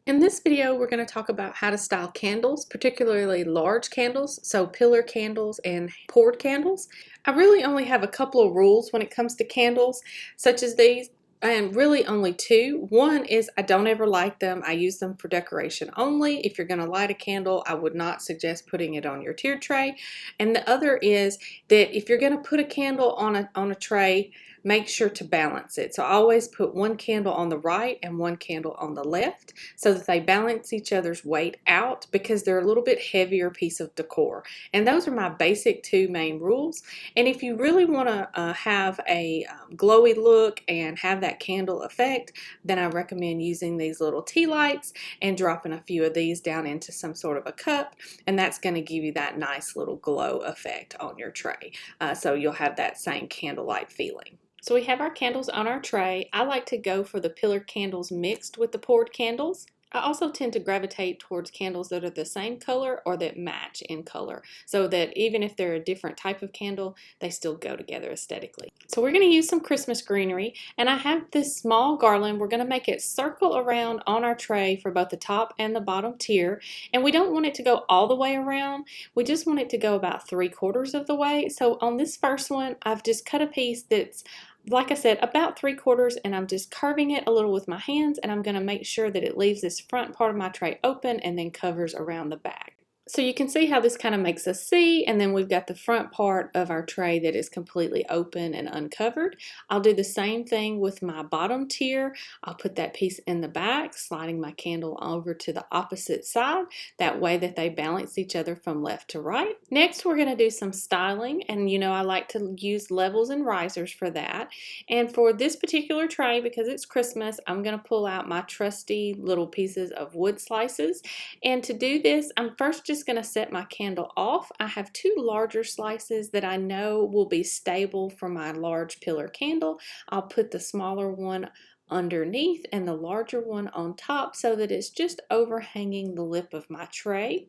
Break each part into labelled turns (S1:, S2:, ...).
S1: In this video, we're going to talk about how to style candles, particularly large candles, so pillar candles and poured candles. I really only have a couple of rules when it comes to candles, such as these, and really only two. One is I don't ever light them. I use them for decoration only. If you're going to light a candle, I would not suggest putting it on your tier tray. And the other is that if you're going to put a candle on a tray, make sure to balance it. So I always put one candle on the right and one candle on the left so that they balance each other's weight out because they're a little bit heavier piece of decor. And those are my basic two main rules. And if you really want to have a glowy look and have that candle effect, then I recommend using these little tea lights and dropping a few of these down into some sort of a cup, and that's going to give you that nice little glow effect on your tray. So you'll have that same candlelight feeling. So we have our candles on our tray. I like to go for the pillar candles mixed with the poured candles. I also tend to gravitate towards candles that are the same color or that match in color, so that even if they're a different type of candle, they still go together aesthetically. So we're going to use some Christmas greenery, and I have this small garland. We're going to make it circle around on our tray for both the top and the bottom tier, and we don't want it to go all the way around. We just want it to go about 3/4 of the way. So on this first one, I've just cut a piece that's, like I said, about 3/4, and I'm just carving it a little with my hands, and I'm going to make sure that it leaves this front part of my tray open and then covers around the back. So you can see how this kind of makes a C, and then we've got the front part of our tray that is completely open and uncovered. I'll do the same thing with my bottom tier. I'll put that piece in the back, sliding my candle over to the opposite side. That way that they balance each other from left to right. Next, we're going to do some styling, and I like to use levels and risers for that. And for this particular tray, because it's Christmas, I'm going to pull out my trusty little pieces of wood slices. And to do this, I'm first just going to set my candle off. I have two larger slices that I know will be stable for my large pillar candle. I'll put the smaller one underneath and the larger one on top so that it's just overhanging the lip of my tray.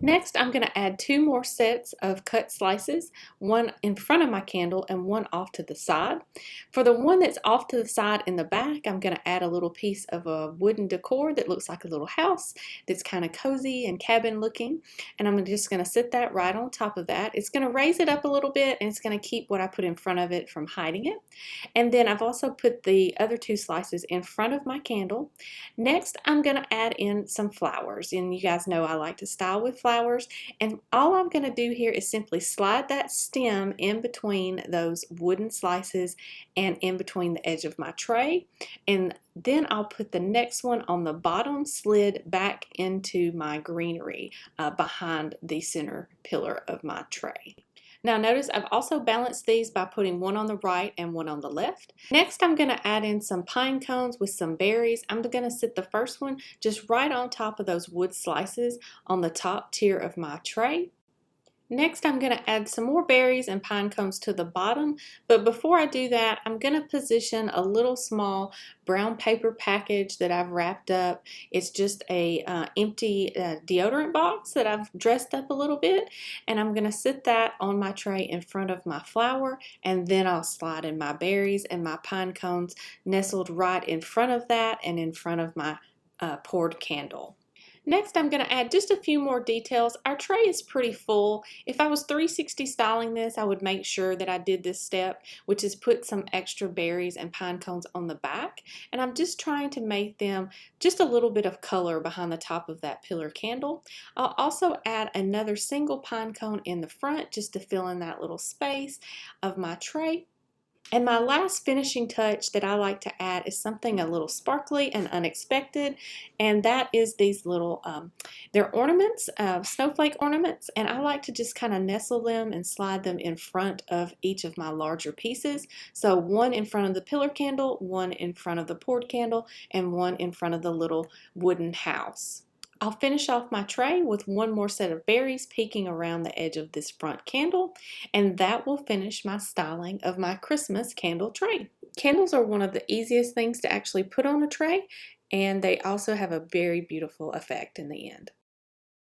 S1: Next, I'm going to add two more sets of cut slices, one in front of my candle and one off to the side. For the one that's off to the side in the back, I'm going to add a little piece of a wooden decor that looks like a little house that's kind of cozy and cabin looking, and I'm just going to sit that right on top of that. It's going to raise it up a little bit, and it's going to keep what I put in front of it from hiding it. And then I've also put the other two slices in front of my candle. Next, I'm going to add in some flowers, and you guys know I like to style with flowers, and all I'm going to do here is simply slide that stem in between those wooden slices and in between the edge of my tray, and then I'll put the next one on the bottom, slid back into my greenery behind the center pillar of my tray. Now notice I've also balanced these by putting one on the right and one on the left. Next, I'm going to add in some pine cones with some berries. I'm going to sit the first one just right on top of those wood slices on the top tier of my tray. Next, I'm going to add some more berries and pine cones to the bottom, but before I do that, I'm going to position a little small brown paper package that I've wrapped up. It's just a empty deodorant box that I've dressed up a little bit, and I'm going to sit that on my tray in front of my flower, and then I'll slide in my berries and my pine cones nestled right in front of that and in front of my poured candle. Next, I'm going to add just a few more details. Our tray is pretty full. If I was 360 styling this, I would make sure that I did this step, which is put some extra berries and pine cones on the back. And I'm just trying to make them just a little bit of color behind the top of that pillar candle. I'll also add another single pine cone in the front just to fill in that little space of my tray. And my last finishing touch that I like to add is something a little sparkly and unexpected, and that is these little, they're ornaments, snowflake ornaments, and I like to just kind of nestle them and slide them in front of each of my larger pieces. So one in front of the pillar candle, one in front of the poured candle, and one in front of the little wooden house. I'll finish off my tray with one more set of berries peeking around the edge of this front candle, and that will finish my styling of my Christmas candle tray. Candles are one of the easiest things to actually put on a tray, and they also have a very beautiful effect in the end.